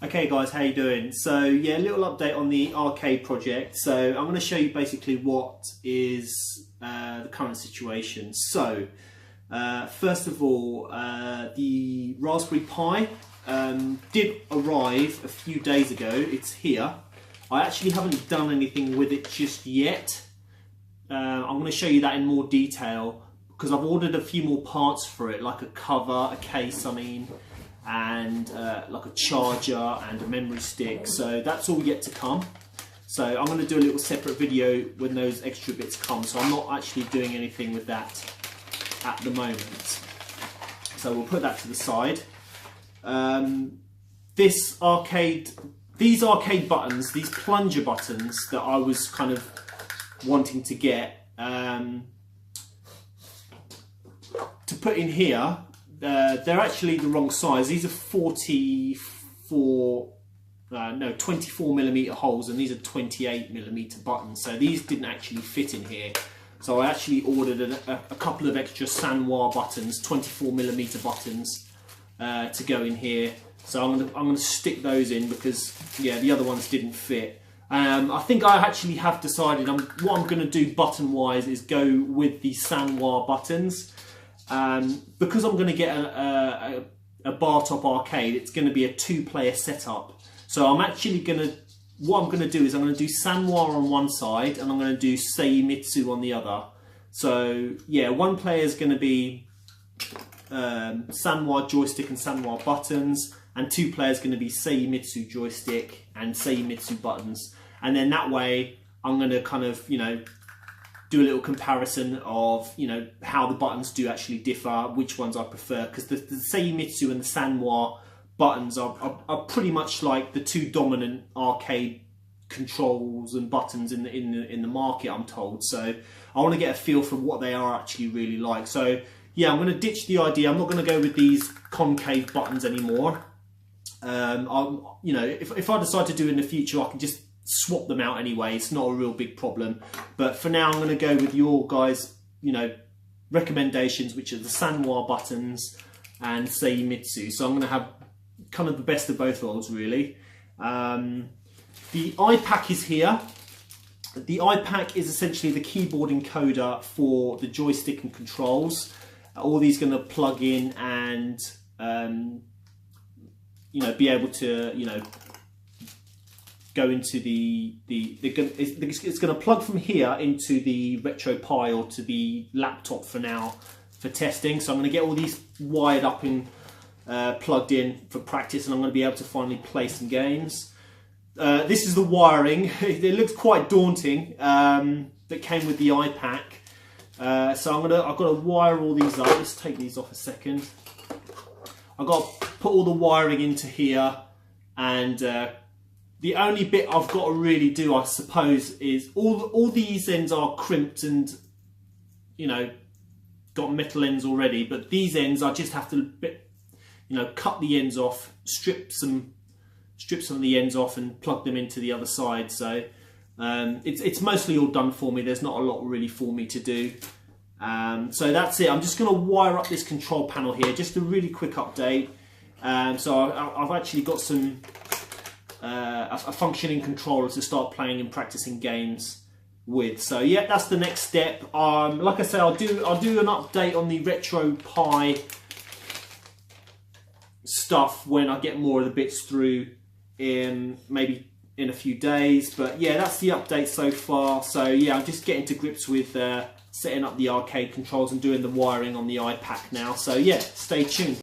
Okay guys, how you doing? So yeah, a little update on the arcade project. So I'm going to show you basically what is the current situation. So first of all, the Raspberry Pi did arrive a few days ago. It's here. I actually haven't done anything with it just yet. I'm going to show you that in more detail because I've ordered a few more parts for it, like a cover, a case, and like a charger and a memory stick. So that's all yet to come. So I'm going to do a little separate video when those extra bits come. So I'm not actually doing anything with that at the moment. So we'll put that to the side. These arcade buttons, these plunger buttons that I was kind of wanting to get to put in here, they're actually the wrong size. These are 24mm holes, and these are 28mm buttons. So these didn't actually fit in here. So I actually ordered a couple of extra Sanwa buttons, 24mm buttons, to go in here. So I'm gonna stick those in because yeah, the other ones didn't fit. I think I actually have decided what I'm going to do button wise is go with the Sanwa buttons. Because I'm going to get a bar top arcade, it's going to be a 2-player setup. So I'm actually going to, what I'm going to do is I'm going to do Sanwa on one side and I'm going to do Seimitsu on the other. So yeah, one player is going to be Sanwa joystick and Sanwa buttons, and 2 players going to be Seimitsu joystick and Seimitsu buttons. And then that way I'm going to kind of, do a little comparison of, how the buttons do actually differ, which ones I prefer, because the Seimitsu and the Sanwa buttons are pretty much like the 2 dominant arcade controls and buttons in the market, I'm told. So I want to get a feel for what they are actually really like. So yeah, I'm going to ditch the idea. I'm not going to go with these concave buttons anymore. If I decide to do it in the future, I can just swap them out anyway. It's not a real big problem, but for now I'm going to go with your guys recommendations, which are the Sanwa buttons and Seimitsu. So I'm going to have kind of the best of both worlds, really. The Ipac is here. The Ipac is essentially the keyboard encoder for the joystick and controls. All these going to plug in and be able to go into it's going to plug from here into the Retro Pi or to the laptop for now for testing. So I'm going to get all these wired up and plugged in for practice, and I'm going to be able to finally play some games. This is the wiring. It looks quite daunting, that came with the Ipac. So I've got to wire all these up. Let's take these off a second. I've got to put all the wiring into here, and the only bit I've got to really do, I suppose, is all these ends are crimped and got metal ends already, but these ends I just have to cut the ends off, strip some of the ends off and plug them into the other side. So it's mostly all done for me. There's not a lot really for me to do. So that's it. I'm just going to wire up this control panel here. Just a really quick update. So I've actually got a functioning controller to start playing and practicing games with. So yeah, that's the next step. Like I say, I'll do an update on the Retro Pi stuff when I get more of the bits through, maybe in a few days. But yeah, that's the update so far. So yeah, I'm just getting to grips with setting up the arcade controls and doing the wiring on the Ipac now. So yeah, stay tuned.